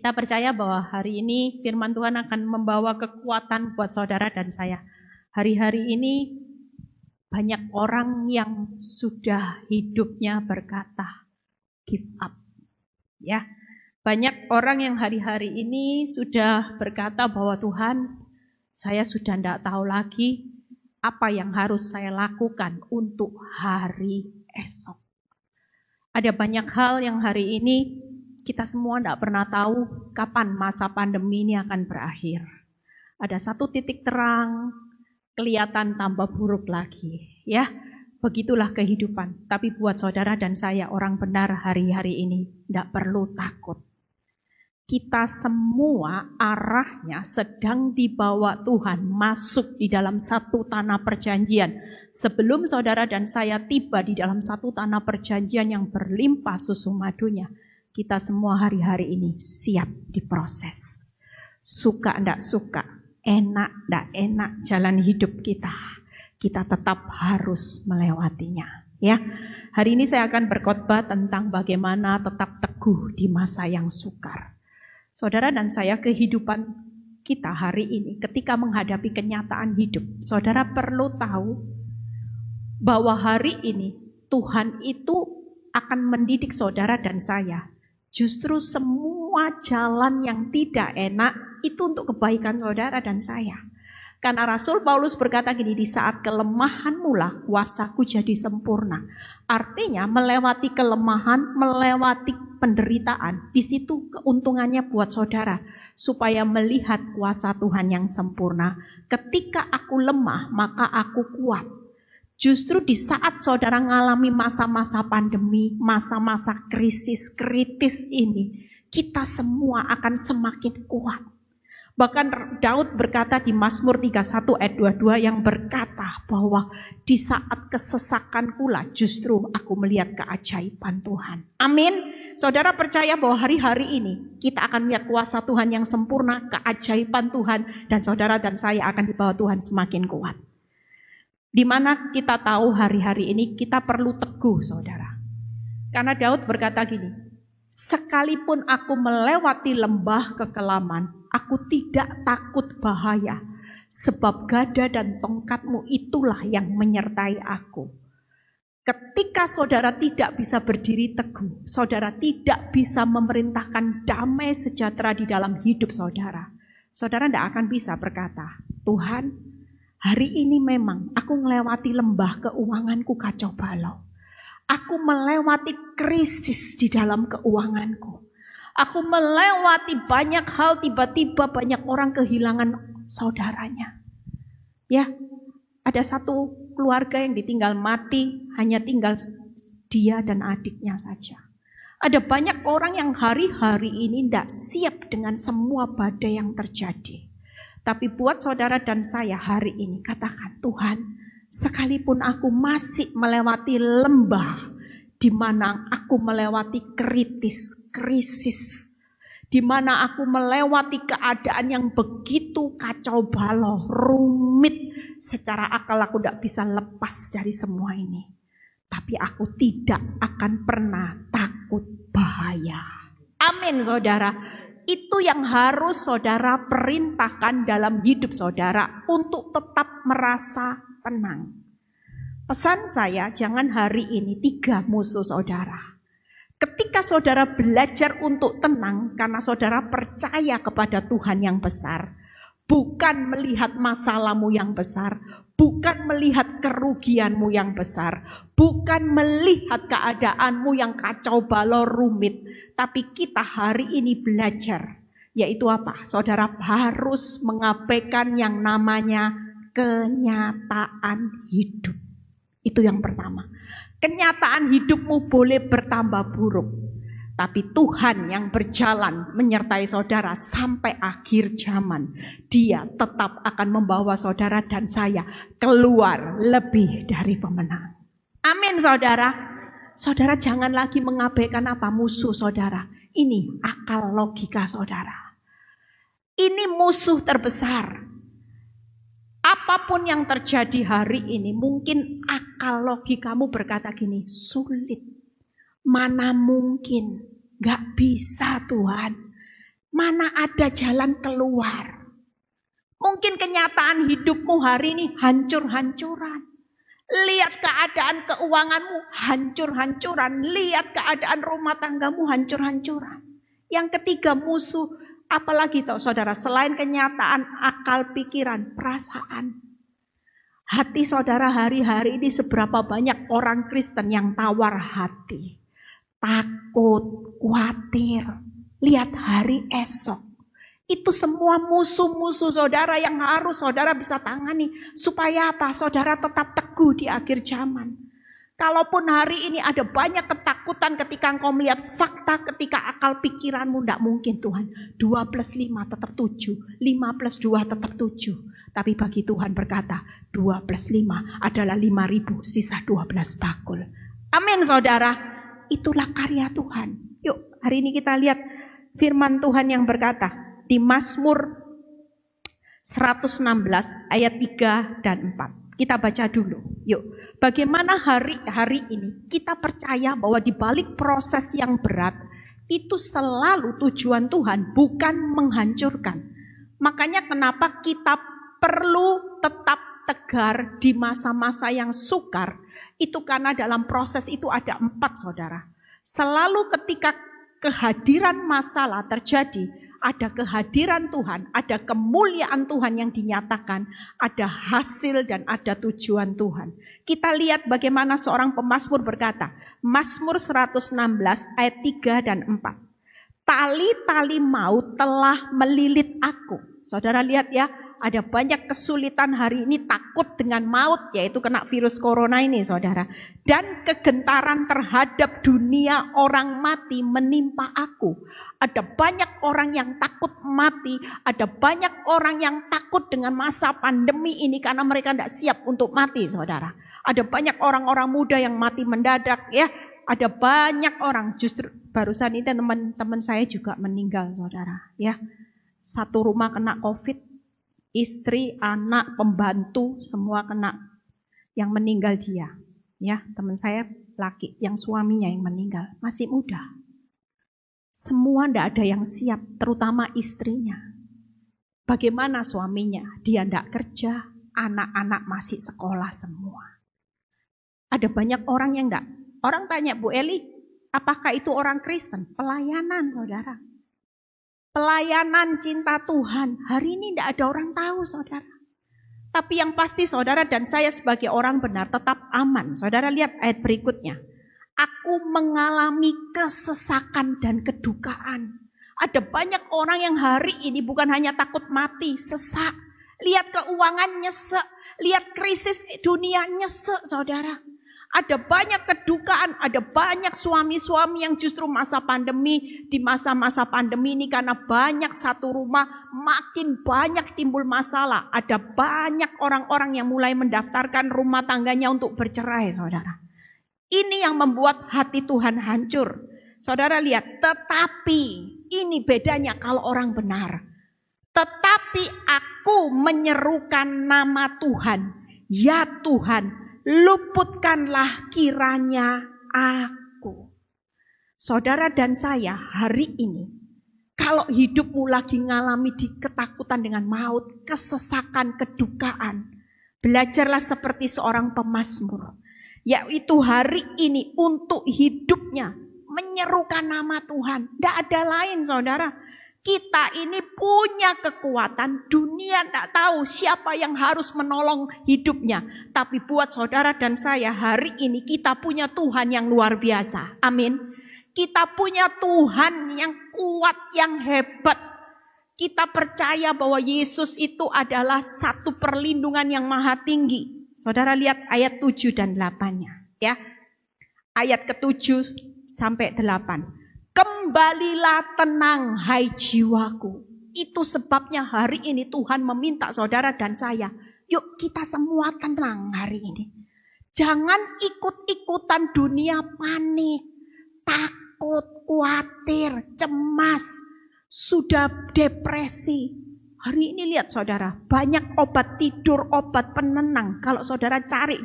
Kita percaya bahwa hari ini firman Tuhan akan membawa kekuatan buat saudara dan saya. Hari-hari ini banyak orang yang sudah hidupnya berkata, give up. Ya, banyak orang yang hari-hari ini sudah berkata bahwa Tuhan, saya sudah tidak tahu lagi apa yang harus saya lakukan untuk hari esok. Ada banyak hal yang hari ini kita semua tidak pernah tahu kapan masa pandemi ini akan berakhir. Ada satu titik terang, kelihatan tambah buruk lagi. Ya, begitulah kehidupan. Tapi buat saudara dan saya, orang benar hari-hari ini tidak perlu takut. Kita semua arahnya sedang dibawa Tuhan masuk di dalam satu tanah perjanjian. Sebelum saudara dan saya tiba di dalam satu tanah perjanjian yang berlimpah susu madunya, kita semua hari-hari ini siap diproses. Suka enggak suka, enak enggak enak jalan hidup kita, kita tetap harus melewatinya. Ya, hari ini saya akan berkhotbah tentang bagaimana tetap teguh di masa yang sukar. Saudara dan saya, kehidupan kita hari ini ketika menghadapi kenyataan hidup, saudara perlu tahu bahwa hari ini Tuhan itu akan mendidik saudara dan saya. Justru semua jalan yang tidak enak itu untuk kebaikan saudara dan saya. Karena Rasul Paulus berkata gini, di saat kelemahanmu lah kuasaku jadi sempurna. Artinya melewati kelemahan, melewati penderitaan, di situ keuntungannya buat saudara. Supaya melihat kuasa Tuhan yang sempurna. Ketika aku lemah, maka aku kuat. Justru di saat saudara mengalami masa-masa pandemi, masa-masa kritis ini, kita semua akan semakin kuat. Bahkan Daud berkata di Mazmur 31 ayat 22 yang berkata bahwa di saat kesesakanku lah justru aku melihat keajaiban Tuhan. Amin. Saudara percaya bahwa hari-hari ini kita akan melihat kuasa Tuhan yang sempurna, keajaiban Tuhan, dan saudara dan saya akan dibawa Tuhan semakin kuat. Di mana kita tahu hari-hari ini kita perlu teguh, saudara. Karena Daud berkata gini, sekalipun aku melewati lembah kekelaman, aku tidak takut bahaya, sebab gada dan tongkatmu itulah yang menyertai aku. Ketika saudara tidak bisa berdiri teguh, saudara tidak bisa memerintahkan damai sejahtera di dalam hidup saudara, saudara tidak akan bisa berkata, Tuhan, hari ini memang aku melewati lembah keuanganku kacau balau. Aku melewati krisis di dalam keuanganku. Aku melewati banyak hal, tiba-tiba banyak orang kehilangan saudaranya. Ya, ada satu keluarga yang ditinggal mati, hanya tinggal dia dan adiknya saja. Ada banyak orang yang hari-hari ini tidak siap dengan semua badai yang terjadi. Tapi buat saudara dan saya hari ini katakan, Tuhan, sekalipun aku masih melewati lembah, di mana aku melewati krisis, di mana aku melewati keadaan yang begitu kacau balau, rumit, secara akal aku tidak bisa lepas dari semua ini. Tapi aku tidak akan pernah takut bahaya. Amin, saudara. Itu yang harus saudara perintahkan dalam hidup saudara untuk tetap merasa tenang. Pesan saya, jangan hari ini 3 musuh saudara. Ketika saudara belajar untuk tenang karena saudara percaya kepada Tuhan yang besar, bukan melihat masalahmu yang besar, bukan melihat kerugianmu yang besar, bukan melihat keadaanmu yang kacau balau rumit, tapi kita hari ini belajar, yaitu apa? Saudara harus mengabaikan yang namanya kenyataan hidup. Itu yang pertama. Kenyataan hidupmu boleh bertambah buruk, tapi Tuhan yang berjalan menyertai saudara sampai akhir zaman. Dia tetap akan membawa saudara dan saya keluar lebih dari pemenang. Amin, saudara. Saudara jangan lagi mengabaikan apa musuh saudara. Ini akal logika saudara. Ini musuh terbesar. Apapun yang terjadi hari ini, mungkin akal logikamu berkata gini, sulit. Mana mungkin, gak bisa Tuhan. Mana ada jalan keluar. Mungkin kenyataan hidupmu hari ini hancur-hancuran. Lihat keadaan keuanganmu hancur-hancuran. Lihat keadaan rumah tanggamu hancur-hancuran. Yang ketiga musuh, apalagi tahu saudara, selain kenyataan, akal, pikiran, perasaan. Hati saudara hari-hari ini seberapa banyak orang Kristen yang tawar hati. Takut, khawatir. Lihat hari esok. Itu semua musuh-musuh saudara yang harus saudara bisa tangani. Supaya apa? Saudara tetap teguh di akhir zaman. Kalaupun hari ini ada banyak ketakutan ketika engkau melihat fakta, ketika akal pikiranmu tidak mungkin Tuhan. 2 plus 5 tetap 7, 5 plus 2 tetap 7. Tapi bagi Tuhan berkata, 2 plus 5 adalah 5.000, sisa 12 bakul. Amin saudara, itulah karya Tuhan. Yuk hari ini kita lihat firman Tuhan yang berkata, di Mazmur 116 ayat 3 dan 4. Kita baca dulu. Yuk, bagaimana hari ini kita percaya bahwa di balik proses yang berat itu selalu tujuan Tuhan bukan menghancurkan. Makanya kenapa kita perlu tetap tegar di masa-masa yang sukar. Itu karena dalam proses itu ada 4 saudara. Selalu ketika kehadiran masalah terjadi, ada kehadiran Tuhan, ada kemuliaan Tuhan yang dinyatakan, ada hasil dan ada tujuan Tuhan. Kita lihat bagaimana seorang pemazmur berkata, Mazmur 116 ayat 3 dan 4. Tali-tali maut telah melilit aku. Saudara lihat ya, ada banyak kesulitan hari ini takut dengan maut, yaitu kena virus corona ini saudara. Dan kegentaran terhadap dunia orang mati menimpa aku. Ada banyak orang yang takut mati, ada banyak orang yang takut dengan masa pandemi ini karena mereka tidak siap untuk mati saudara. Ada banyak orang-orang muda yang mati mendadak ya. Ada banyak orang, justru barusan ini teman-teman saya juga meninggal saudara ya. Satu rumah kena COVID, istri, anak, pembantu semua kena. Yang meninggal dia. Ya, teman saya laki yang suaminya yang meninggal, masih muda. Semua tidak ada yang siap, terutama istrinya. Bagaimana suaminya? Dia tidak kerja, anak-anak masih sekolah semua. Ada banyak orang yang tidak. Orang tanya, Bu Eli, apakah itu orang Kristen? Pelayanan saudara. Pelayanan cinta Tuhan. Hari ini tidak ada orang tahu saudara. Tapi yang pasti saudara dan saya sebagai orang benar tetap aman. Saudara lihat ayat berikutnya. Aku mengalami kesesakan dan kedukaan. Ada banyak orang yang hari ini bukan hanya takut mati, sesak. Lihat keuangan nyesek, lihat krisis dunia nyesek saudara. Ada banyak kedukaan, ada banyak suami-suami yang justru masa pandemi, di masa-masa pandemi ini karena banyak satu rumah makin banyak timbul masalah. Ada banyak orang-orang yang mulai mendaftarkan rumah tangganya untuk bercerai saudara. Ini yang membuat hati Tuhan hancur. Saudara lihat, tetapi ini bedanya kalau orang benar. Tetapi aku menyerukan nama Tuhan. Ya Tuhan, luputkanlah kiranya aku. Saudara dan saya hari ini, kalau hidupmu lagi ngalami di ketakutan dengan maut, kesesakan, kedukaan, belajarlah seperti seorang pemazmur. Yaitu hari ini untuk hidupnya menyerukan nama Tuhan. Tidak ada lain saudara. Kita ini punya kekuatan. Dunia tidak tahu siapa yang harus menolong hidupnya. Tapi buat saudara dan saya hari ini kita punya Tuhan yang luar biasa. Amin. Kita punya Tuhan yang kuat, yang hebat. Kita percaya bahwa Yesus itu adalah satu perlindungan yang maha tinggi. Saudara lihat ayat 7 dan 8-nya ya. Ayat ke-7 sampai 8. Kembalilah tenang hai jiwaku. Itu sebabnya hari ini Tuhan meminta saudara dan saya, yuk kita semua tenang hari ini. Jangan ikut-ikutan dunia panik, takut, khawatir, cemas, sudah depresi. Hari ini lihat saudara, banyak obat tidur, obat penenang. Kalau saudara cari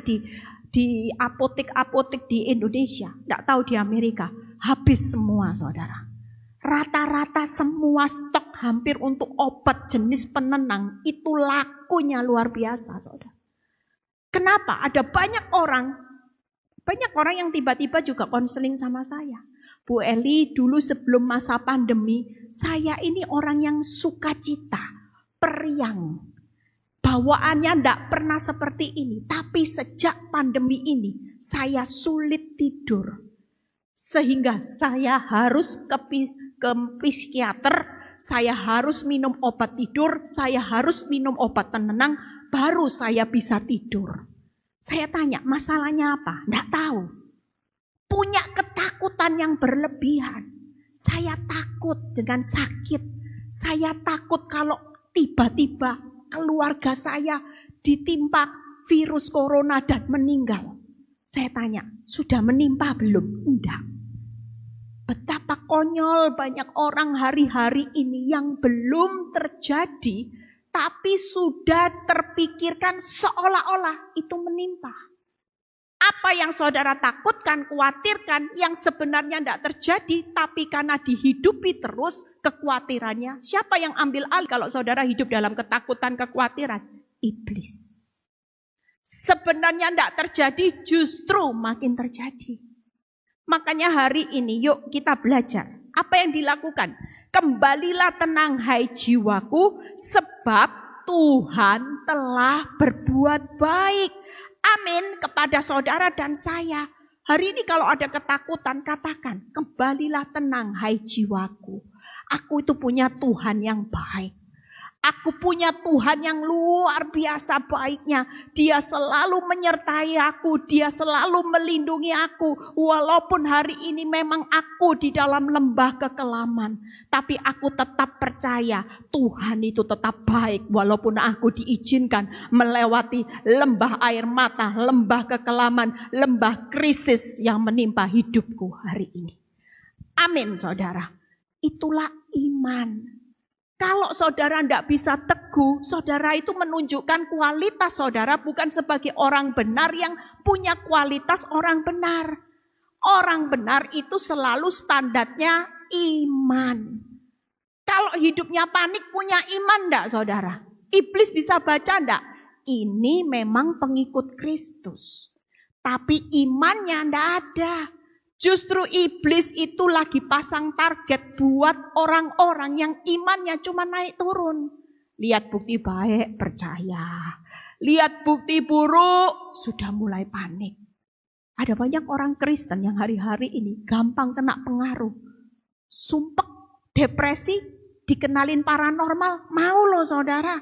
di apotek-apotek di Indonesia, tidak tahu di Amerika, habis semua saudara. Rata-rata semua stok hampir untuk obat jenis penenang itu lakunya luar biasa, saudara. Kenapa? Ada banyak orang yang tiba-tiba juga konseling sama saya. Bu Eli, dulu sebelum masa pandemi, saya ini orang yang sukacita, periang. Bawaannya tidak pernah seperti ini. Tapi sejak pandemi ini, saya sulit tidur. Sehingga saya harus ke psikiater, saya harus minum obat tidur, saya harus minum obat penenang, baru saya bisa tidur. Saya tanya, masalahnya apa? Tidak tahu. Punya ketakutan yang berlebihan. Saya takut dengan sakit. Saya takut kalau tiba-tiba keluarga saya ditimpa virus corona dan meninggal. Saya tanya, sudah menimpa belum? Enggak. Betapa konyol banyak orang hari-hari ini yang belum terjadi, tapi sudah terpikirkan seolah-olah itu menimpa. Apa yang saudara takutkan, khawatirkan, yang sebenarnya tidak terjadi, tapi karena dihidupi terus kekhawatirannya. Siapa yang ambil alih kalau saudara hidup dalam ketakutan, kekhawatiran? Iblis. Sebenarnya tidak terjadi, justru makin terjadi. Makanya hari ini yuk kita belajar. Apa yang dilakukan? Kembalilah tenang hai jiwaku, sebab Tuhan telah berbuat baik. Amin kepada saudara dan saya. Hari ini kalau ada ketakutan, katakan, kembalilah tenang hai jiwaku. Aku itu punya Tuhan yang baik. Aku punya Tuhan yang luar biasa baiknya. Dia selalu menyertai aku. Dia selalu melindungi aku. Walaupun hari ini memang aku di dalam lembah kekelaman. Tapi aku tetap percaya Tuhan itu tetap baik. Walaupun aku diizinkan melewati lembah air mata, lembah kekelaman, lembah krisis yang menimpa hidupku hari ini. Amin saudara. Itulah iman. Kalau saudara tidak bisa teguh, saudara itu menunjukkan kualitas saudara bukan sebagai orang benar yang punya kualitas orang benar. Orang benar itu selalu standarnya iman. Kalau hidupnya panik, punya iman enggak saudara? Iblis bisa baca enggak? Ini memang pengikut Kristus. Tapi imannya enggak ada. Justru iblis itu lagi pasang target buat orang-orang yang imannya cuma naik turun. Lihat bukti baik, percaya. Lihat bukti buruk, sudah mulai panik. Ada banyak orang Kristen yang hari-hari ini gampang kena pengaruh. Sumpek, depresi, dikenalin paranormal, mau loh saudara.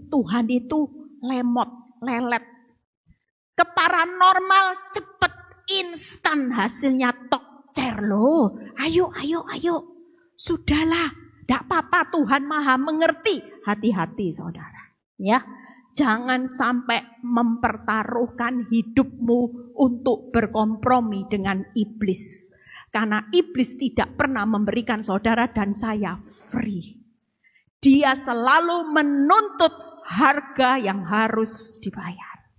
Tuhan itu lemot, lelet. Ke paranormal cepet. Instan hasilnya tokcer loh. Ayo. Sudahlah, tidak apa-apa, Tuhan Maha mengerti. Hati-hati saudara. Ya, jangan sampai mempertaruhkan hidupmu untuk berkompromi dengan iblis. Karena iblis tidak pernah memberikan saudara dan saya free. Dia selalu menuntut harga yang harus dibayar.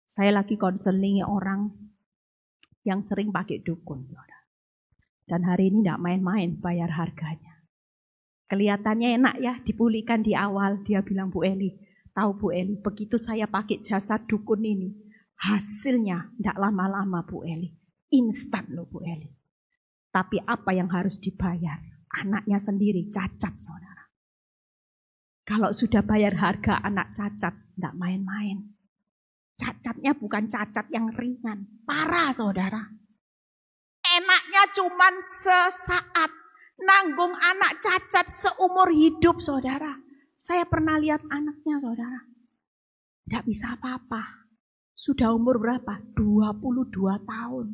Saya lagi konseling orang yang sering pakai dukun. Dan hari ini tidak main-main bayar harganya. Kelihatannya enak ya, dipulihkan di awal. Dia bilang, Bu Eli, tahu Bu Eli, begitu saya pakai jasa dukun ini, hasilnya tidak lama-lama Bu Eli. Instan loh Bu Eli. Tapi apa yang harus dibayar? Anaknya sendiri cacat saudara. Kalau sudah bayar harga anak cacat, tidak main-main. Cacatnya bukan cacat yang ringan, parah saudara. Enaknya cuman sesaat, nanggung anak cacat seumur hidup saudara. Saya pernah lihat anaknya saudara, tidak bisa apa-apa. Sudah umur berapa? 22 tahun.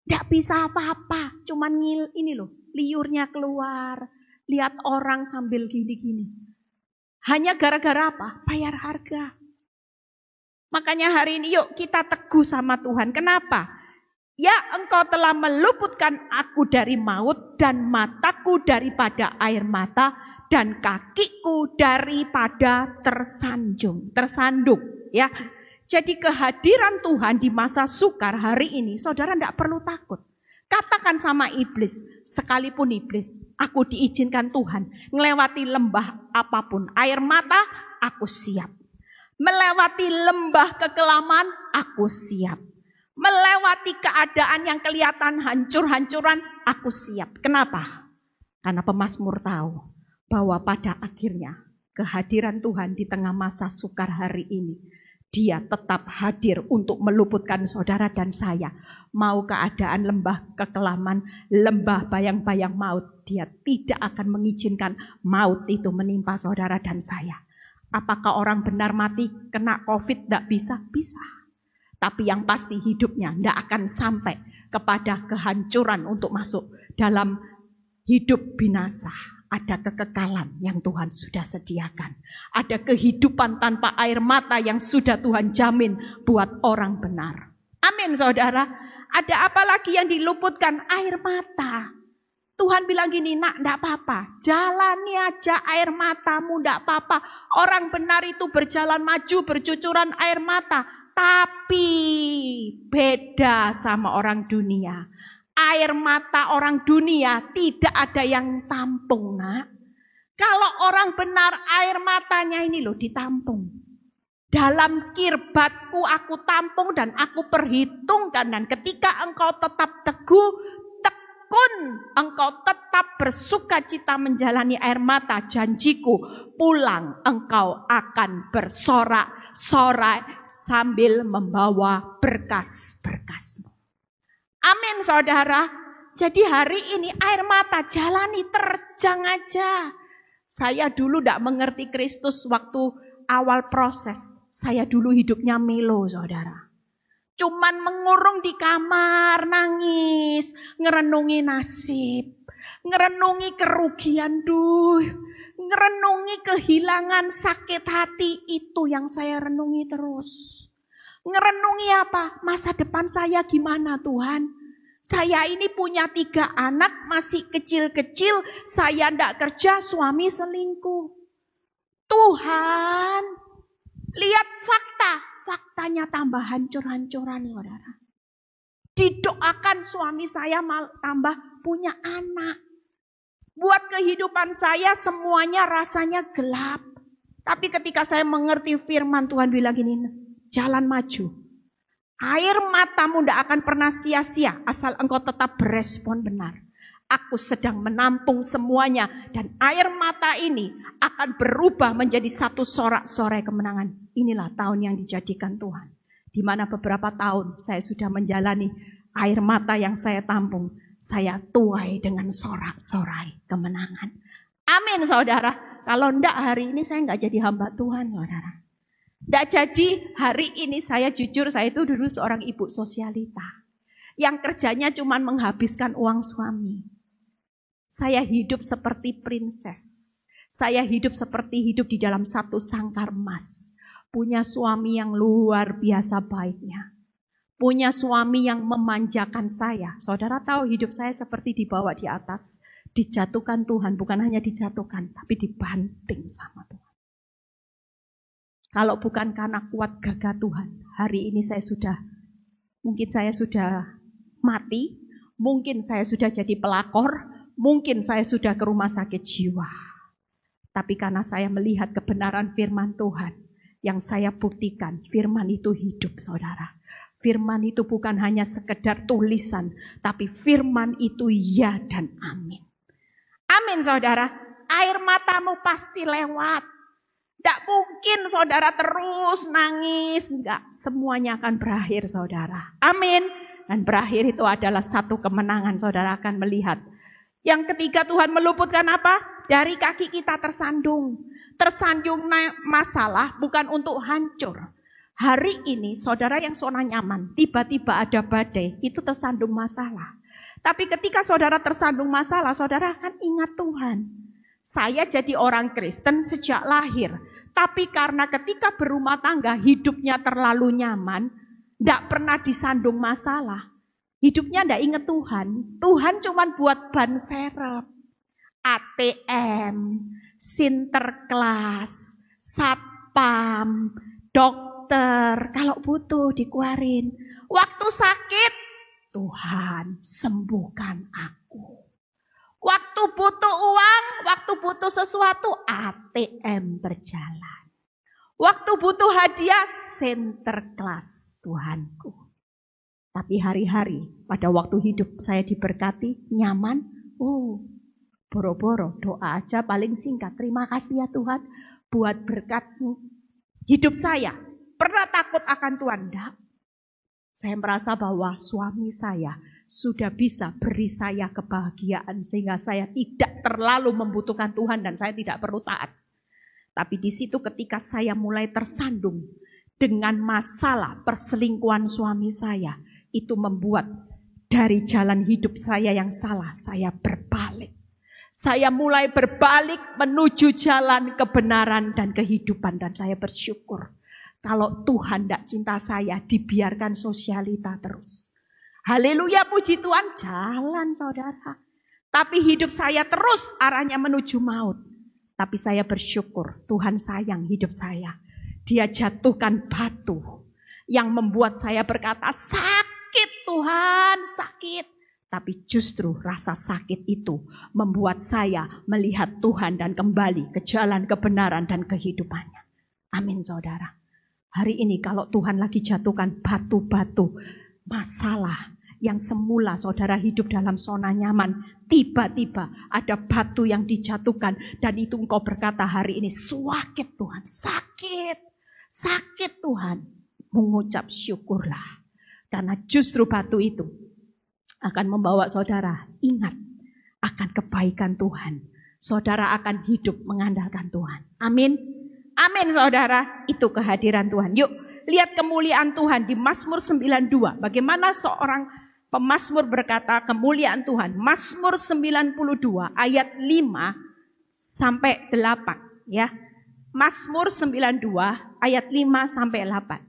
Tidak bisa apa-apa, cuman ini loh, liurnya keluar. Lihat orang sambil gini-gini. Hanya gara-gara apa? Bayar harga. Makanya hari ini yuk kita teguh sama Tuhan. Kenapa? Ya engkau telah meluputkan aku dari maut dan mataku daripada air mata dan kakiku daripada tersandung. Ya. Jadi kehadiran Tuhan di masa sukar hari ini saudara tidak perlu takut. Katakan sama iblis, sekalipun iblis, aku diizinkan Tuhan melewati lembah apapun, air mata, aku siap. Melewati lembah kekelaman, aku siap. Melewati keadaan yang kelihatan hancur-hancuran, aku siap. Kenapa? Karena pemazmur tahu bahwa pada akhirnya kehadiran Tuhan di tengah masa sukar hari ini, Dia tetap hadir untuk meluputkan saudara dan saya. Mau keadaan lembah kekelaman, lembah bayang-bayang maut, Dia tidak akan mengizinkan maut itu menimpa saudara dan saya. Apakah orang benar mati kena COVID? Tidak bisa? Bisa. Tapi yang pasti hidupnya tidak akan sampai kepada kehancuran untuk masuk dalam hidup binasa. Ada kekekalan yang Tuhan sudah sediakan. Ada kehidupan tanpa air mata yang sudah Tuhan jamin buat orang benar. Amin saudara. Ada apa lagi yang diluputkan? Air mata. Tuhan bilang gini, nak enggak apa-apa. Jalani aja air matamu, enggak apa-apa. Orang benar itu berjalan maju bercucuran air mata. Tapi beda sama orang dunia. Air mata orang dunia tidak ada yang tampung, nak. Kalau orang benar air matanya ini loh ditampung. Dalam kirbatku aku tampung dan aku perhitungkan. Dan ketika engkau tetap teguh, tekun, engkau tetap bersuka cita menjalani air mata janjiku. Pulang engkau akan bersorak-sorai sambil membawa berkas-berkasmu. Amin saudara. Jadi hari ini air mata jalani, terjang aja. Saya dulu tidak mengerti Kristus waktu awal proses. Saya dulu hidupnya melo saudara. Cuman mengurung di kamar, nangis, ngerenungi nasib, ngerenungi kerugian, ngerenungi kehilangan, sakit hati. Itu yang saya renungi terus. Ngerenungi apa? Masa depan saya gimana Tuhan? Saya ini punya 3 anak, masih kecil-kecil, saya ndak kerja, suami selingkuh. Tuhan, lihat fakta, faktanya tambah hancur-hancuran saudara. Didoakan suami saya tambah punya anak. Buat kehidupan saya semuanya rasanya gelap. Tapi ketika saya mengerti firman Tuhan bilang gini, jalan maju. Air matamu tidak akan pernah sia-sia asal engkau tetap berespon benar. Aku sedang menampung semuanya dan air mata ini akan berubah menjadi satu sorak-sorai kemenangan. Inilah tahun yang dijadikan Tuhan. Di mana beberapa tahun saya sudah menjalani air mata yang saya tampung. Saya tuai dengan sorak-sorai kemenangan. Amin saudara. Kalau enggak hari ini saya enggak jadi hamba Tuhan saudara. Tidak jadi hari ini saya jujur, saya itu dulu seorang ibu sosialita. Yang kerjanya cuma menghabiskan uang suami. Saya hidup seperti princess. Saya hidup seperti hidup di dalam satu sangkar emas. Punya suami yang luar biasa baiknya. Punya suami yang memanjakan saya. Saudara tahu hidup saya seperti dibawa di atas. Dijatuhkan Tuhan, bukan hanya dijatuhkan, tapi dibanting sama Tuhan. Kalau bukan karena kuat gagah Tuhan, hari ini mungkin saya sudah mati, mungkin saya sudah jadi pelakor, mungkin saya sudah ke rumah sakit jiwa. Tapi karena saya melihat kebenaran firman Tuhan, yang saya buktikan, firman itu hidup saudara. Firman itu bukan hanya sekedar tulisan, tapi firman itu ya dan amin. Amin saudara, air matamu pasti lewat. Tidak mungkin saudara terus nangis. Enggak, semuanya akan berakhir saudara. Amin. Dan berakhir itu adalah satu kemenangan saudara akan melihat. Yang ketiga Tuhan meluputkan apa? Dari kaki kita tersandung. Tersandung masalah bukan untuk hancur. Hari ini saudara yang zona nyaman, tiba-tiba ada badai, itu tersandung masalah. Tapi ketika saudara tersandung masalah, saudara akan ingat Tuhan. Saya jadi orang Kristen sejak lahir. Tapi karena ketika berumah tangga hidupnya terlalu nyaman, tidak pernah disandung masalah. Hidupnya tidak ingat Tuhan. Tuhan cuma buat ban serep, ATM, Sinterklas, Satpam, dokter. Kalau butuh dikeluarin. Waktu sakit Tuhan sembuhkan aku. Waktu butuh uang, waktu butuh sesuatu, ATM berjalan. Waktu butuh hadiah, Sinterklas Tuhanku. Tapi hari-hari pada waktu hidup saya diberkati, nyaman, boro-boro doa aja paling singkat. Terima kasih ya Tuhan buat berkat-Mu. Hidup saya pernah takut akan Tuhan? Enggak. Saya merasa bahwa suami saya sudah bisa beri saya kebahagiaan sehingga saya tidak terlalu membutuhkan Tuhan dan saya tidak perlu taat. Tapi di situ ketika saya mulai tersandung dengan masalah perselingkuhan suami saya, itu membuat dari jalan hidup saya yang salah, saya berbalik. Saya mulai berbalik menuju jalan kebenaran dan kehidupan dan saya bersyukur. Kalau Tuhan tidak cinta saya, dibiarkan sosialita terus. Haleluya, puji Tuhan, jalan saudara. Tapi hidup saya terus arahnya menuju maut. Tapi saya bersyukur, Tuhan sayang hidup saya. Dia jatuhkan batu yang membuat saya berkata, sakit Tuhan, sakit. Tapi justru rasa sakit itu membuat saya melihat Tuhan dan kembali ke jalan kebenaran dan kehidupannya. Amin saudara. Hari ini kalau Tuhan lagi jatuhkan batu-batu masalah yang semula saudara hidup dalam zona nyaman, tiba-tiba ada batu yang dijatuhkan dan itu engkau berkata hari ini sakit Tuhan, sakit Tuhan, mengucap syukurlah karena justru batu itu akan membawa saudara ingat akan kebaikan Tuhan. Saudara akan hidup mengandalkan Tuhan. Amin. Amin saudara, itu kehadiran Tuhan. Yuk lihat kemuliaan Tuhan di Mazmur 92. Bagaimana seorang pemazmur berkata kemuliaan Tuhan. Mazmur 92 ayat 5 sampai 8 ya. Mazmur 92 ayat 5 sampai 8.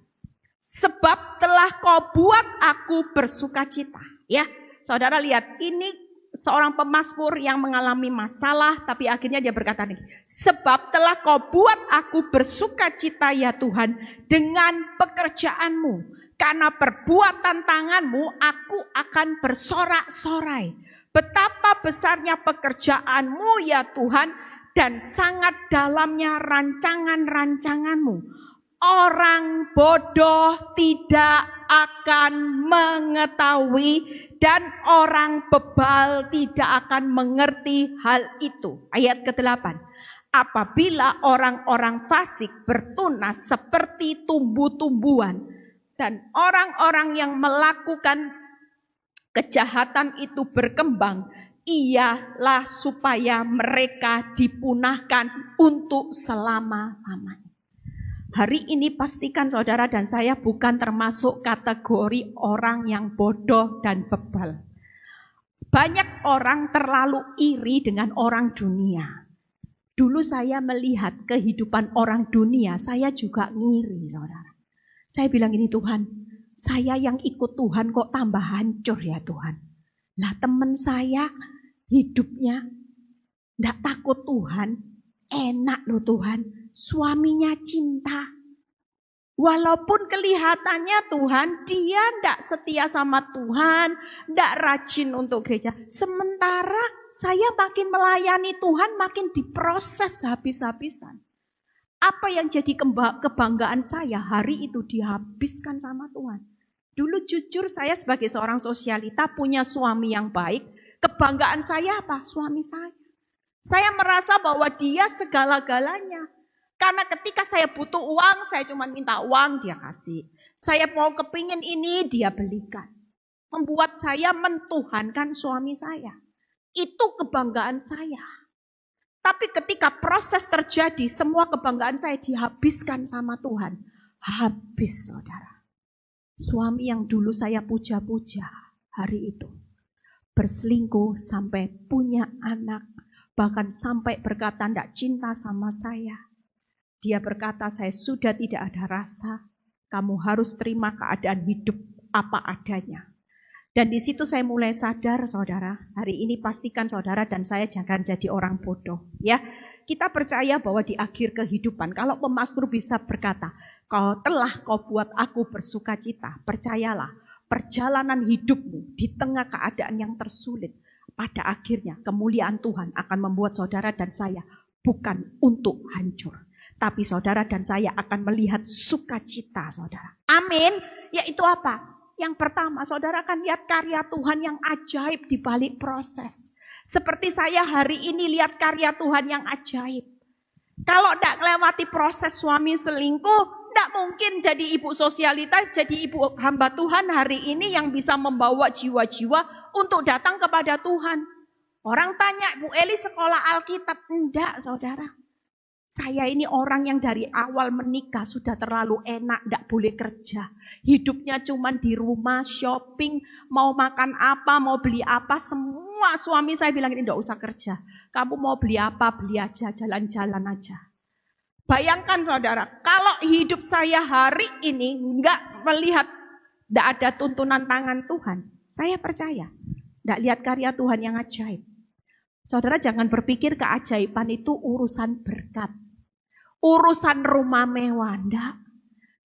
Sebab telah kau buat aku bersukacita. Ya, saudara lihat ini seorang pemazmur yang mengalami masalah tapi akhirnya dia berkata nih, sebab telah kau buat aku bersukacita ya Tuhan dengan pekerjaanmu. Karena perbuatan tanganmu aku akan bersorak-sorai. Betapa besarnya pekerjaanmu ya Tuhan dan sangat dalamnya rancangan-rancanganmu. Orang bodoh tidak akan mengetahui dan orang bebal tidak akan mengerti hal itu. Ayat ke-8. Apabila orang-orang fasik bertunas seperti tumbuh-tumbuhan dan orang-orang yang melakukan kejahatan itu berkembang, ialah supaya mereka dipunahkan untuk selama-lamanya. Hari ini pastikan saudara dan saya bukan termasuk kategori orang yang bodoh dan bebal. Banyak orang terlalu iri dengan orang dunia. Dulu saya melihat kehidupan orang dunia, saya juga ngiri saudara. Saya bilang ini Tuhan, saya yang ikut Tuhan kok tambah hancur ya Tuhan. Lah teman saya hidupnya enggak takut Tuhan, enak loh Tuhan. Suaminya cinta. Walaupun kelihatannya Tuhan, dia tidak setia sama Tuhan, tidak rajin untuk gereja. Sementara saya makin melayani Tuhan, makin diproses habis-habisan. Apa yang jadi kebanggaan saya, hari itu dihabiskan sama Tuhan. Dulu jujur saya sebagai seorang sosialita punya suami yang baik. Kebanggaan saya apa? Suami saya. Saya merasa bahwa dia segala-galanya. Karena ketika saya butuh uang, saya cuma minta uang, dia kasih. Saya mau kepingin ini, dia belikan. Membuat saya mentuhankan suami saya. Itu kebanggaan saya. Tapi ketika proses terjadi, semua kebanggaan saya dihabiskan sama Tuhan. Habis saudara. Suami yang dulu saya puja-puja hari itu. Berselingkuh sampai punya anak. Bahkan sampai berkata tidak cinta sama saya. Dia berkata, saya sudah tidak ada rasa, kamu harus terima keadaan hidup apa adanya. Dan di situ saya mulai sadar saudara, hari ini pastikan saudara dan saya jangan jadi orang bodoh. Ya, kita percaya bahwa di akhir kehidupan, kalau pemazmur bisa berkata, kau buat aku bersukacita, percayalah perjalanan hidupmu di tengah keadaan yang tersulit, pada akhirnya kemuliaan Tuhan akan membuat saudara dan saya bukan untuk hancur. Tapi saudara dan saya akan melihat sukacita saudara. Amin. Yaitu apa? Yang pertama, saudara akan lihat karya Tuhan yang ajaib di balik proses. Seperti saya hari ini lihat karya Tuhan yang ajaib. Kalau tidak melewati proses suami selingkuh, tidak mungkin jadi ibu sosialitas, jadi ibu hamba Tuhan hari ini yang bisa membawa jiwa-jiwa untuk datang kepada Tuhan. Orang tanya, Bu Eli sekolah Alkitab? Enggak, saudara. Saya ini orang yang dari awal menikah sudah terlalu enak, tidak boleh kerja. Hidupnya cuma di rumah, shopping, mau makan apa, mau beli apa, semua suami saya bilang ini tidak usah kerja. Kamu mau beli apa, beli aja, jalan-jalan aja. Bayangkan saudara, kalau hidup saya hari ini nggak melihat, tidak ada tuntunan tangan Tuhan, saya percaya, tidak lihat karya Tuhan yang ajaib. Saudara jangan berpikir keajaiban itu urusan berkat, urusan rumah mewah, enggak.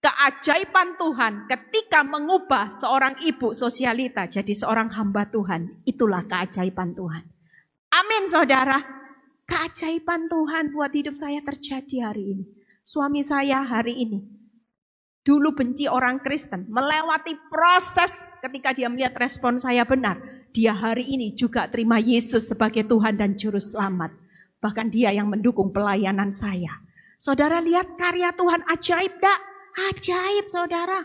Keajaiban Tuhan ketika mengubah seorang ibu sosialita jadi seorang hamba Tuhan, itulah keajaiban Tuhan. Amin saudara. Keajaiban Tuhan buat hidup saya terjadi hari ini. Suami saya hari ini dulu benci orang Kristen, melewati proses ketika dia melihat respon saya benar. Dia hari ini juga terima Yesus sebagai Tuhan dan Juru Selamat. Bahkan dia yang mendukung pelayanan saya. Saudara lihat karya Tuhan ajaib tak? Ajaib saudara.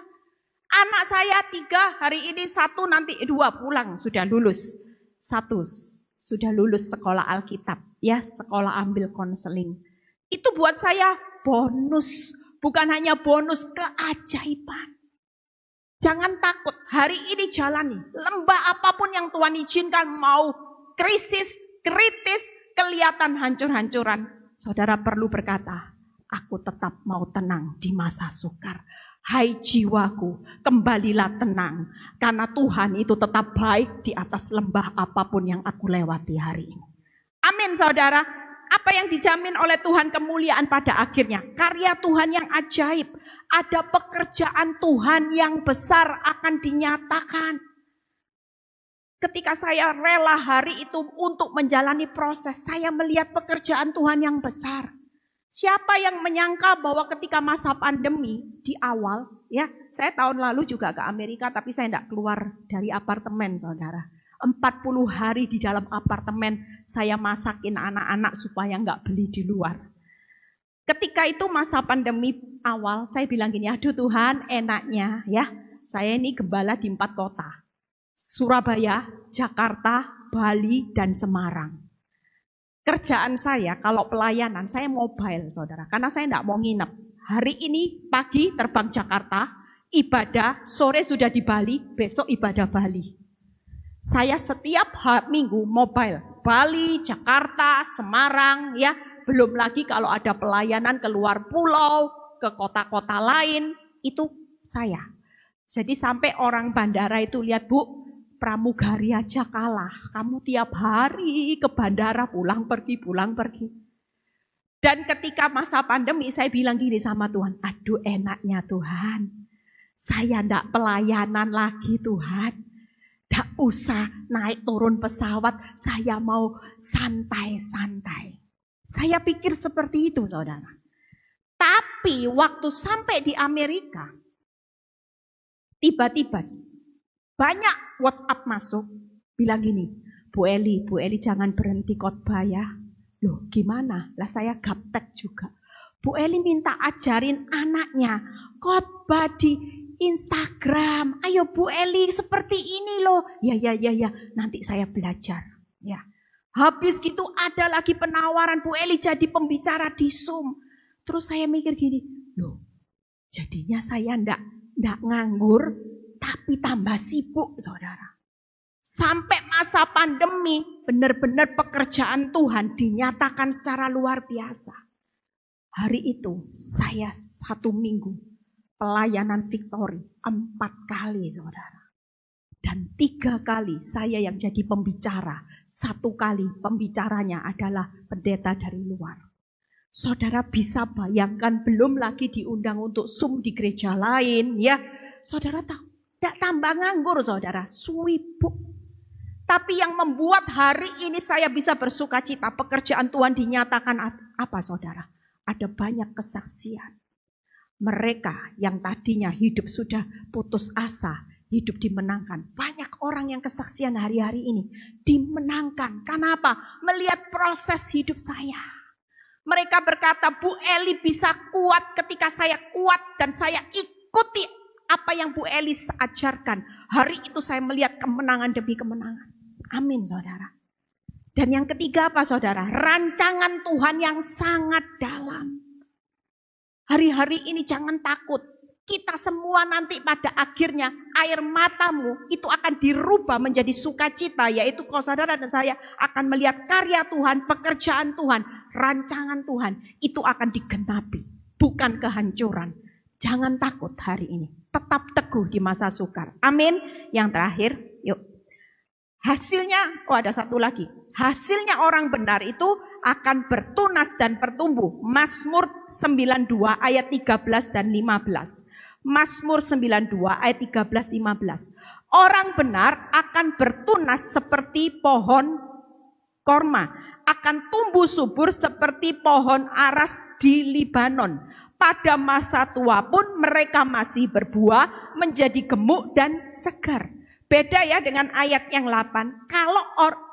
Anak saya 3 hari ini, 1 nanti 2 pulang sudah lulus. 1 sudah lulus sekolah Alkitab, ya sekolah ambil konseling. Itu buat saya bonus, bukan hanya bonus, keajaiban. Jangan takut, hari ini jalani. Lembah apapun yang Tuhan izinkan, mau krisis, kritis, kelihatan hancur-hancuran. Saudara perlu berkata, aku tetap mau tenang di masa sukar. Hai jiwaku, kembalilah tenang. Karena Tuhan itu tetap baik di atas lembah apapun yang aku lewati hari ini. Amin saudara. Apa yang dijamin oleh Tuhan kemuliaan pada akhirnya? Karya Tuhan yang ajaib. Ada pekerjaan Tuhan yang besar akan dinyatakan. Ketika saya rela hari itu untuk menjalani proses, saya melihat pekerjaan Tuhan yang besar. Siapa yang menyangka bahwa ketika masa pandemi di awal, ya saya tahun lalu juga ke Amerika tapi saya tidak keluar dari apartemen saudara. 40 hari di dalam apartemen saya masakin anak-anak supaya nggak beli di luar. Ketika itu masa pandemi awal saya bilang gini, aduh Tuhan enaknya ya saya ini gembala di 4 kota. Surabaya, Jakarta, Bali, dan Semarang. Kerjaan saya kalau pelayanan saya mobile saudara, karena saya tidak mau nginep. Hari ini pagi terbang Jakarta, ibadah, sore sudah di Bali, besok ibadah Bali. Saya setiap minggu mobile, Bali, Jakarta, Semarang, ya belum lagi kalau ada pelayanan keluar pulau, ke kota-kota lain, itu saya. Jadi sampai orang bandara itu lihat, Bu, pramugari aja kalah. Kamu tiap hari ke bandara pulang pergi. Dan ketika masa pandemi saya bilang gini sama Tuhan, aduh enaknya Tuhan. Saya enggak pelayanan lagi Tuhan. Enggak usah naik turun pesawat, saya mau santai-santai. Saya pikir seperti itu saudara. Tapi waktu sampai di Amerika, tiba-tiba banyak WhatsApp masuk, bilang gini, Bu Eli jangan berhenti khotbah ya. Loh gimana? Lah saya gaptek juga. Bu Eli minta ajarin anaknya khotbah di Instagram. Ayo Bu Eli seperti ini loh. Ya, nanti saya belajar. Ya. Habis gitu ada lagi penawaran Bu Eli jadi pembicara di Zoom. Terus saya mikir gini, loh jadinya saya ndak nganggur, tapi tambah sibuk saudara. Sampai masa pandemi benar-benar pekerjaan Tuhan dinyatakan secara luar biasa. Hari itu saya 1 minggu pelayanan Victory 4 kali saudara. Dan 3 kali saya yang jadi pembicara. 1 kali pembicaranya adalah pendeta dari luar. Saudara bisa bayangkan belum lagi diundang untuk Zoom di gereja lain ya. Saudara tahu Tidak tambah nganggur saudara, sibuk. Tapi yang membuat hari ini saya bisa bersuka cita, pekerjaan Tuhan dinyatakan apa saudara? Ada banyak kesaksian. Mereka yang tadinya hidup sudah putus asa, hidup dimenangkan. Banyak orang yang kesaksian hari-hari ini dimenangkan. Kenapa? Melihat proses hidup saya. Mereka berkata, Bu Eli bisa kuat ketika saya kuat dan saya ikuti apa yang Bu Eli ajarkan. Hari itu saya melihat kemenangan demi kemenangan. Amin saudara. Dan yang ketiga apa saudara? Rancangan Tuhan yang sangat dalam. Hari-hari ini jangan takut. Kita semua nanti pada akhirnya air matamu itu akan dirubah menjadi sukacita. Yaitu kalau saudara dan saya akan melihat karya Tuhan, pekerjaan Tuhan, rancangan Tuhan. Itu akan digenapi, bukan kehancuran. Jangan takut hari ini. Tetap teguh di masa sukar. Amin. Yang terakhir, yuk. Hasilnya, ada satu lagi. Hasilnya orang benar itu akan bertunas dan bertumbuh. Mazmur 92 ayat 13 dan 15. Mazmur 92 ayat 13-15. Orang benar akan bertunas seperti pohon korma. Akan tumbuh subur seperti pohon aras di Libanon. Pada masa tua pun mereka masih berbuah menjadi gemuk dan segar. Beda ya dengan ayat yang 8. Kalau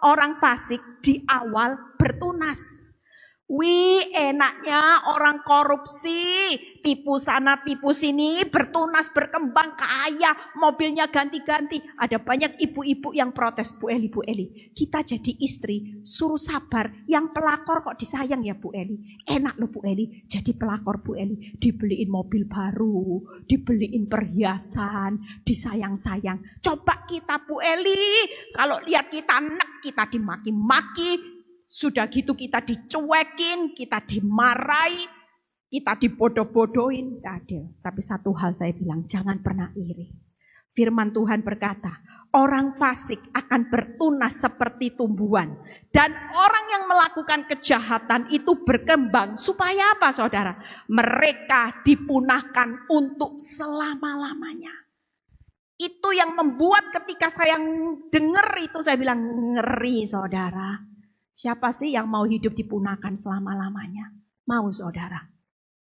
orang fasik di awal bertunas. Wih, enaknya orang korupsi, tipu sana tipu sini, bertunas, berkembang, kaya, mobilnya ganti-ganti. Ada banyak ibu-ibu yang protes, Bu Eli, kita jadi istri, suruh sabar, yang pelakor kok disayang ya Bu Eli. Enak loh Bu Eli, jadi pelakor Bu Eli, dibeliin mobil baru, dibeliin perhiasan, disayang-sayang. Coba kita Bu Eli, kalau lihat kita enak, kita dimaki-maki, sudah gitu kita dicuekin, kita dimarahi, kita dibodoh-bodohin. Tidak adil. Tapi satu hal saya bilang, jangan pernah iri. Firman Tuhan berkata, orang fasik akan bertunas seperti tumbuhan. Dan orang yang melakukan kejahatan itu berkembang. Supaya apa saudara? Mereka dipunahkan untuk selama-lamanya. Itu yang membuat ketika saya dengar itu saya bilang, ngeri saudara. Siapa sih yang mau hidup dipunahkan selama-lamanya? Mau saudara?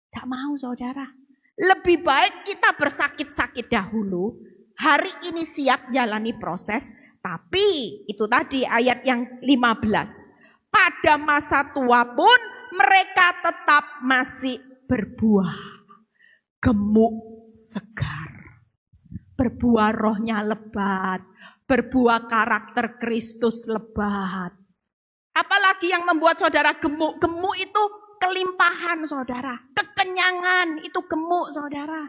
Tak mau saudara. Lebih baik kita bersakit-sakit dahulu. Hari ini siap jalani proses. Tapi itu tadi ayat yang 15. Pada masa tua pun mereka tetap masih berbuah. Gemuk segar. Berbuah rohnya lebat. Berbuah karakter Kristus lebat. Apalagi yang membuat saudara gemuk. Gemuk itu kelimpahan saudara. Kekenyangan itu gemuk saudara.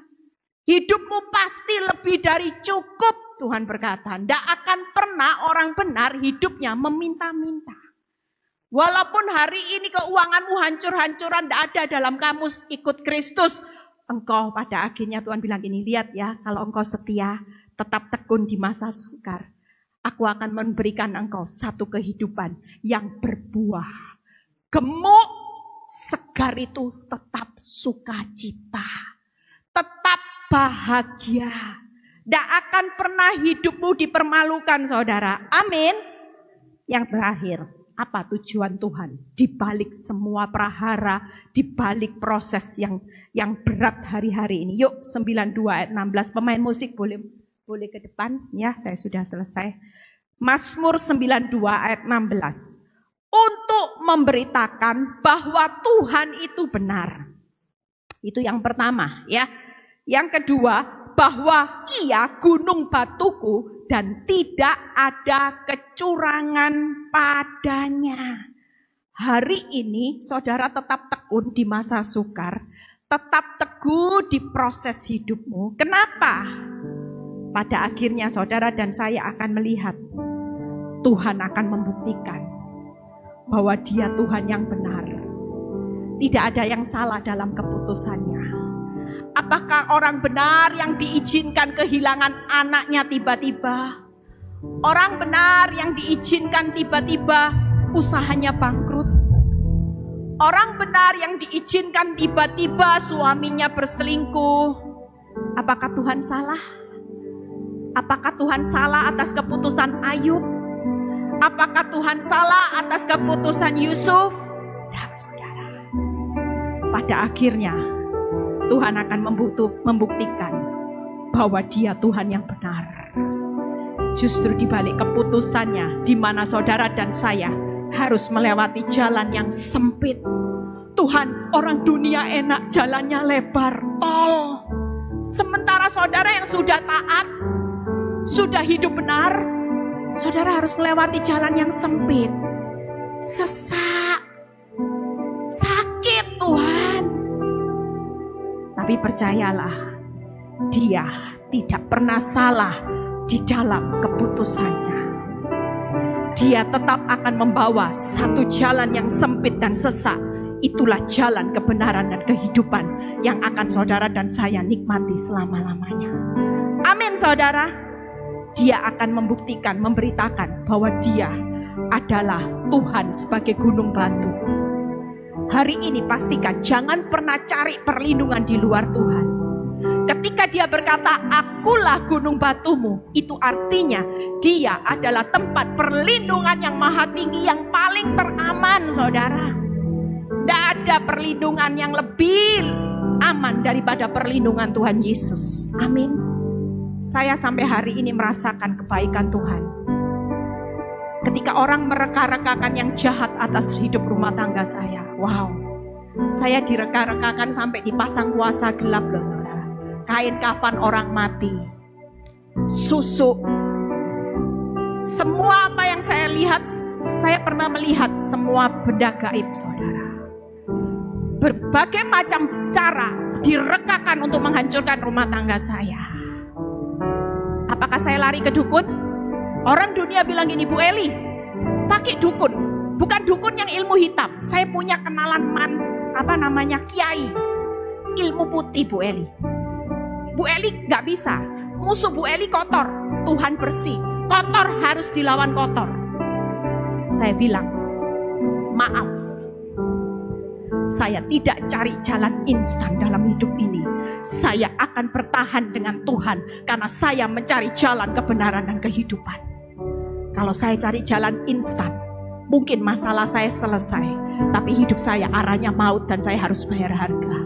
Hidupmu pasti lebih dari cukup. Tuhan berkata, tidak akan pernah orang benar hidupnya meminta-minta. Walaupun hari ini keuanganmu hancur-hancuran, tidak ada dalam kamus ikut Kristus. Engkau pada akhirnya Tuhan bilang gini, lihat ya, kalau engkau setia, tetap tekun di masa sukar. Aku akan memberikan engkau satu kehidupan yang berbuah. Gemuk, segar itu tetap sukacita. Tetap bahagia. Tidak akan pernah hidupmu dipermalukan saudara. Amin. Yang terakhir, apa tujuan Tuhan? Di balik semua prahara, di balik proses yang berat hari-hari ini. Yuk 92 ayat 16, pemain musik boleh ke depan, ya saya sudah selesai. Mazmur 92 ayat 16. Untuk memberitakan bahwa Tuhan itu benar. Itu yang pertama ya. Yang kedua, bahwa ia gunung batuku dan tidak ada kecurangan padanya. Hari ini saudara tetap tekun di masa sukar. Tetap teguh di proses hidupmu. Kenapa? Pada akhirnya saudara dan saya akan melihat Tuhan akan membuktikan bahwa Dia Tuhan yang benar. Tidak ada yang salah dalam keputusannya. Apakah orang benar yang diizinkan kehilangan anaknya tiba-tiba? Orang benar yang diizinkan tiba-tiba usahanya bangkrut? Orang benar yang diizinkan tiba-tiba suaminya berselingkuh? Apakah Tuhan salah? Apakah Tuhan salah atas keputusan Ayub? Apakah Tuhan salah atas keputusan Yusuf? Tidak, saudara. Pada akhirnya Tuhan akan membuktikan bahwa Dia Tuhan yang benar. Justru di balik keputusannya, di mana saudara dan saya harus melewati jalan yang sempit. Tuhan, orang dunia enak, jalannya lebar, tol. Sementara saudara yang sudah taat, sudah hidup benar, saudara harus melewati jalan yang sempit. Sesak, sakit Tuhan. Tapi percayalah, Dia tidak pernah salah di dalam keputusannya. Dia tetap akan membawa satu jalan yang sempit dan sesak. Itulah jalan kebenaran dan kehidupan yang akan saudara dan saya nikmati selama-lamanya. Amin saudara. Dia akan membuktikan, memberitakan bahwa Dia adalah Tuhan sebagai gunung batu. Hari ini pastikan jangan pernah cari perlindungan di luar Tuhan. Ketika Dia berkata, akulah gunung batumu, itu artinya Dia adalah tempat perlindungan yang maha tinggi, yang paling teraman saudara. Tidak ada perlindungan yang lebih aman daripada perlindungan Tuhan Yesus. Amin. Saya sampai hari ini merasakan kebaikan Tuhan. Ketika orang mereka-rekakan yang jahat atas hidup rumah tangga saya. Wow. Saya direka-rekakan sampai dipasang kuasa gelap loh saudara. Kain kafan orang mati. Susuk. Semua apa yang saya lihat, saya pernah melihat semua benda gaib saudara. Berbagai macam cara direkakan untuk menghancurkan rumah tangga saya. Apakah saya lari ke dukun? Orang dunia bilang gini, Bu Eli, pakai dukun. Bukan dukun yang ilmu hitam. Saya punya kenalan kiai. Ilmu putih Bu Eli. Bu Eli gak bisa. Musuh Bu Eli kotor. Tuhan bersih. Kotor harus dilawan kotor. Saya bilang, maaf. Saya tidak cari jalan instan dalam hidup ini. Saya akan bertahan dengan Tuhan karena saya mencari jalan kebenaran dan kehidupan. Kalau saya cari jalan instan, mungkin masalah saya selesai, tapi hidup saya arahnya maut dan saya harus bayar harga.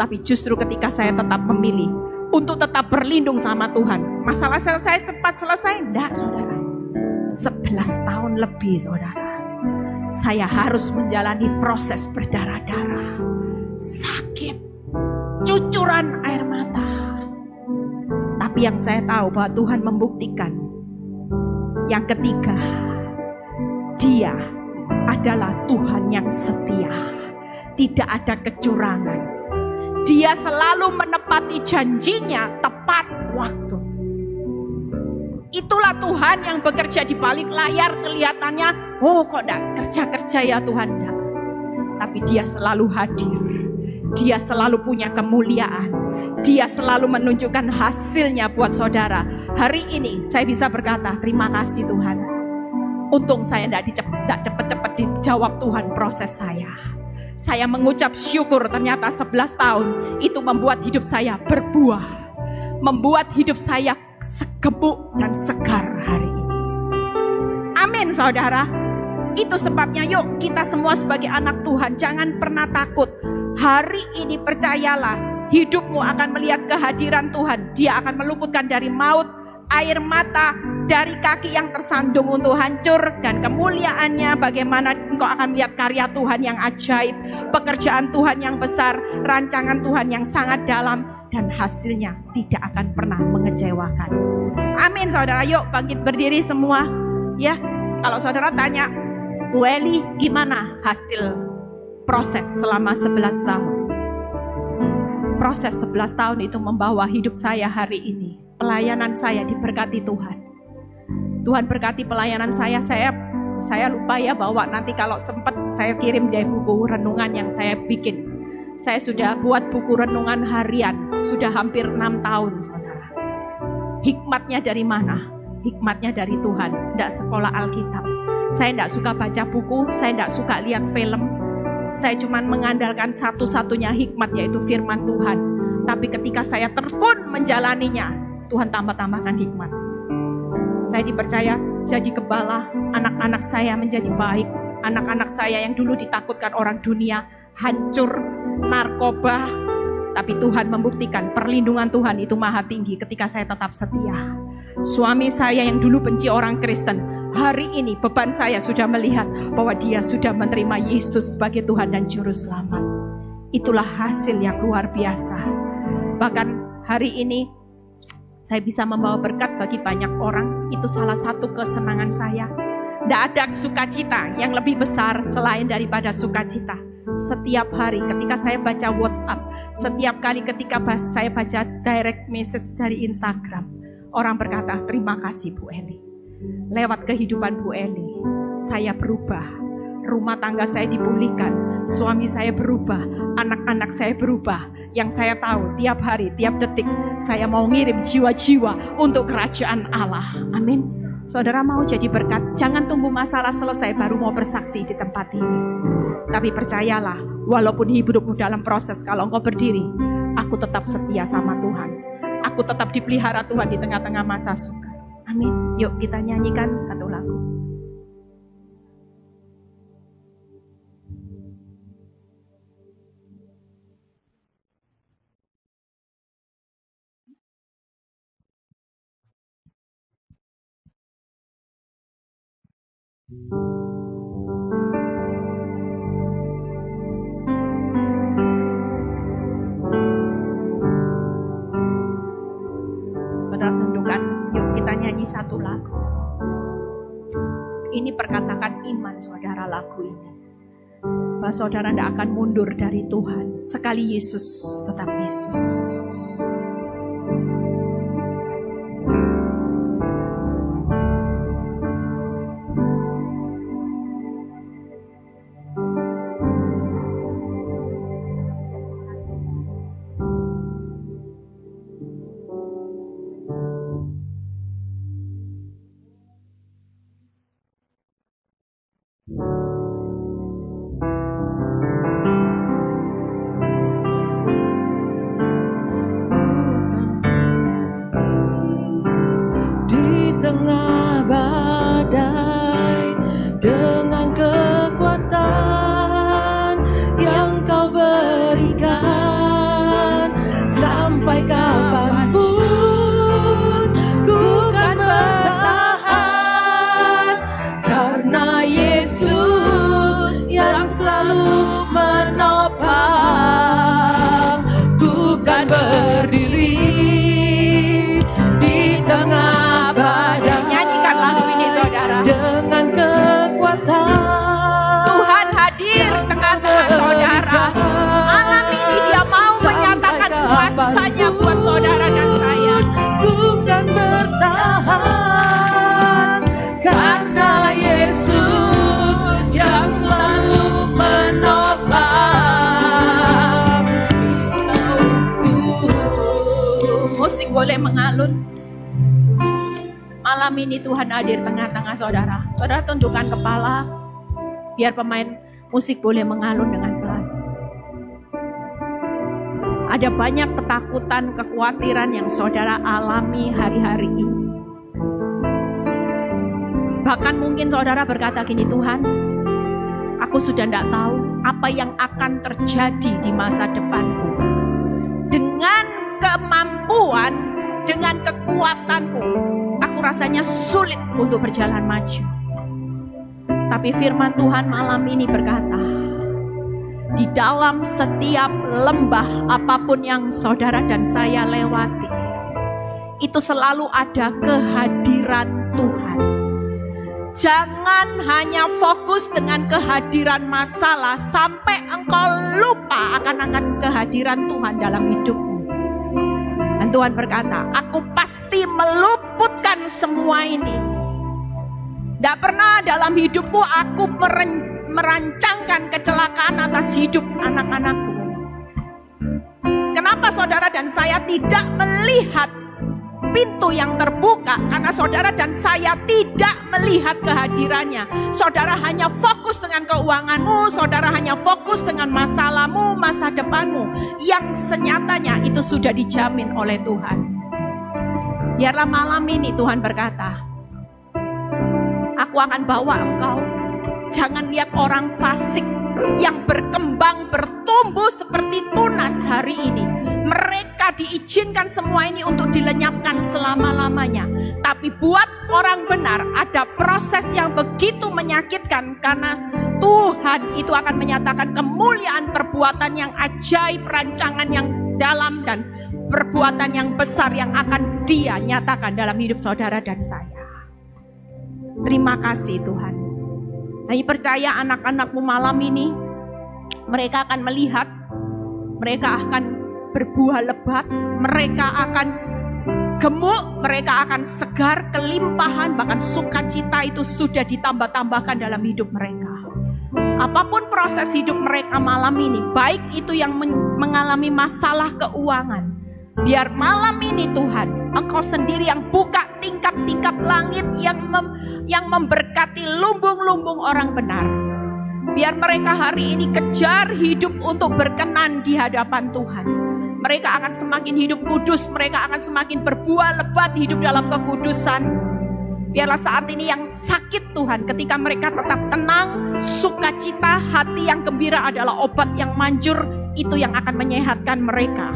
Tapi justru ketika saya tetap memilih untuk tetap berlindung sama Tuhan, masalah saya sempat selesai? Enggak saudara, 11 tahun lebih saudara. Saya harus menjalani proses berdarah-darah, sakit, cucuran air mata. Tapi yang saya tahu bahwa Tuhan membuktikan. Yang ketiga, Dia adalah Tuhan yang setia. Tidak ada kecurangan. Dia selalu menepati janjinya tepat waktu. Itulah Tuhan yang bekerja di balik layar, kelihatannya, oh kok enggak kerja-kerja ya Tuhan, enggak. Tapi Dia selalu hadir. Dia selalu punya kemuliaan. Dia selalu menunjukkan hasilnya buat saudara. Hari ini saya bisa berkata, terima kasih Tuhan. Untung saya enggak cepet-cepet dijawab Tuhan proses saya. Saya mengucap syukur, ternyata 11 tahun itu membuat hidup saya berbuah. Membuat hidup saya segebuk dan segar hari ini. Amin saudara. Itu sebabnya yuk kita semua sebagai anak Tuhan jangan pernah takut. Hari ini percayalah, hidupmu akan melihat kehadiran Tuhan. Dia akan meluputkan dari maut, air mata, dari kaki yang tersandung untuk hancur, dan kemuliaannya bagaimana engkau akan melihat karya Tuhan yang ajaib, pekerjaan Tuhan yang besar, rancangan Tuhan yang sangat dalam, dan hasilnya tidak akan pernah mengecewakan. Amin saudara, yuk bangkit berdiri semua. Ya, kalau saudara tanya, Bu Eli gimana hasil proses selama 11 tahun? Proses 11 tahun itu membawa hidup saya hari ini. Pelayanan saya diberkati Tuhan. Tuhan berkati pelayanan saya lupa ya bawa, nanti kalau sempat saya kirim dari buku renungan yang saya bikin. Saya sudah buat buku renungan harian, sudah hampir 6 tahun saudara. Hikmatnya dari mana? Hikmatnya dari Tuhan, tidak sekolah Alkitab. Saya tidak suka baca buku, saya tidak suka lihat film. Saya cuma mengandalkan satu-satunya hikmat, yaitu firman Tuhan. Tapi ketika saya tekun menjalaninya, Tuhan tambah-tambahkan hikmat. Saya dipercaya jadi gembala, anak-anak saya menjadi baik. Anak-anak saya yang dulu ditakutkan orang dunia, hancur, narkoba. Tapi Tuhan membuktikan perlindungan Tuhan itu maha tinggi ketika saya tetap setia. Suami saya yang dulu benci orang Kristen, hari ini beban saya sudah melihat bahwa dia sudah menerima Yesus sebagai Tuhan dan Juru Selamat. Itulah hasil yang luar biasa. Bahkan hari ini saya bisa membawa berkat bagi banyak orang. Itu salah satu kesenangan saya. Tidak ada sukacita yang lebih besar selain daripada sukacita. Setiap hari ketika saya baca WhatsApp, setiap kali ketika saya baca direct message dari Instagram, orang berkata, terima kasih Bu Eli. Lewat kehidupan Bu Eli, saya berubah. Rumah tangga saya dipulihkan, suami saya berubah, anak-anak saya berubah. Yang saya tahu tiap hari, tiap detik, saya mau ngirim jiwa-jiwa untuk kerajaan Allah. Amin. Saudara mau jadi berkat, jangan tunggu masalah selesai baru mau bersaksi di tempat ini. Tapi percayalah, walaupun hidupmu dalam proses, kalau engkau berdiri, aku tetap setia sama Tuhan. Aku tetap dipelihara Tuhan di tengah-tengah masa suka. Amin. Yuk kita nyanyikan satu lagu. Saudara tundukkan, yuk kita nyanyi satu lagu. Ini perkatakan iman saudara lagu ini. Bahwa saudara tidak akan mundur dari Tuhan. Sekali Yesus, tetap Yesus. Tengah badai dengan kekuatan yang kau berikan, sampai kapanpun ku kan bertahan, karena Yesus yang selalu menopang. Ku kan berdiri di tengah dengan kekuatan Tuhan hadir tengah-tengah saudara. Malam ini Dia mau menyatakan kuasanya buat saudara dan saya. Ku kan bertahan karena Yesus yang selalu menopang. Musik boleh mengalun. Malam ini Tuhan hadir tengah-tengah saudara. Saudara tundukkan kepala, biar pemain musik boleh mengalun dengan pelan. Ada banyak ketakutan, kekhawatiran yang saudara alami hari-hari ini. Bahkan mungkin saudara berkata gini, Tuhan, aku sudah tidak tahu apa yang akan terjadi di masa depanku. Dengan kemampuan, dengan kekuatanku, aku rasanya sulit untuk berjalan maju. Tapi firman Tuhan malam ini berkata, di dalam setiap lembah apapun yang saudara dan saya lewati, itu selalu ada kehadiran Tuhan. Jangan hanya fokus dengan kehadiran masalah sampai engkau lupa akan kehadiran Tuhan dalam hidupmu. Dan Tuhan berkata, aku pasti meluputkan semua ini. Tidak pernah dalam hidupku aku merancangkan kecelakaan atas hidup anak-anakku. Kenapa saudara dan saya tidak melihat pintu yang terbuka? Karena saudara dan saya tidak melihat kehadirannya. Saudara hanya fokus dengan keuanganmu, saudara hanya fokus dengan masalahmu, masa depanmu, yang senyatanya itu sudah dijamin oleh Tuhan. Biarlah malam ini Tuhan berkata, aku akan bawa engkau. Jangan lihat orang fasik yang berkembang, bertumbuh seperti tunas hari ini. Mereka diizinkan semua ini untuk dilenyapkan selama-lamanya. Tapi buat orang benar ada proses yang begitu menyakitkan, karena Tuhan itu akan menyatakan kemuliaan perbuatan yang ajaib, rancangan yang dalam, dan perbuatan yang besar yang akan Dia nyatakan dalam hidup saudara dan saya. Terima kasih Tuhan. Kami percaya anak-anak-Mu malam ini, mereka akan melihat, mereka akan berbuah lebat, mereka akan gemuk, mereka akan segar, kelimpahan, bahkan sukacita itu sudah ditambah-tambahkan dalam hidup mereka. Apapun proses hidup mereka malam ini, baik itu yang mengalami masalah keuangan, biar malam ini Tuhan, Engkau sendiri yang buka tingkap-tingkap langit yang memberkati lumbung-lumbung orang benar. Biar mereka hari ini kejar hidup untuk berkenan di hadapan Tuhan. Mereka akan semakin hidup kudus, mereka akan semakin berbuah lebat hidup dalam kekudusan. Biarlah saat ini yang sakit Tuhan, ketika mereka tetap tenang, sukacita, hati yang gembira adalah obat yang manjur, itu yang akan menyehatkan mereka.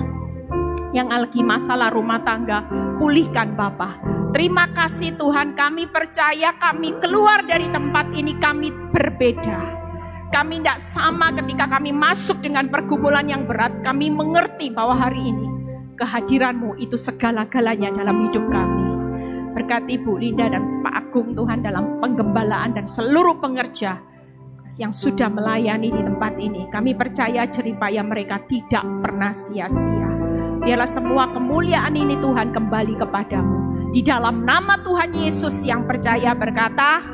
Yang lagi masalah rumah tangga, pulihkan Bapa. Terima kasih Tuhan, kami percaya kami keluar dari tempat ini, kami berbeda. Kami tidak sama ketika kami masuk dengan pergumulan yang berat. Kami mengerti bahwa hari ini kehadiran-Mu itu segala-galanya dalam hidup kami. Berkati Bu Linda dan Pak Agung Tuhan dalam penggembalaan dan seluruh pengerja yang sudah melayani di tempat ini. Kami percaya jeripaya mereka tidak pernah sia-sia. Biarlah semua kemuliaan ini Tuhan kembali kepadamu. Di dalam nama Tuhan Yesus yang percaya berkata,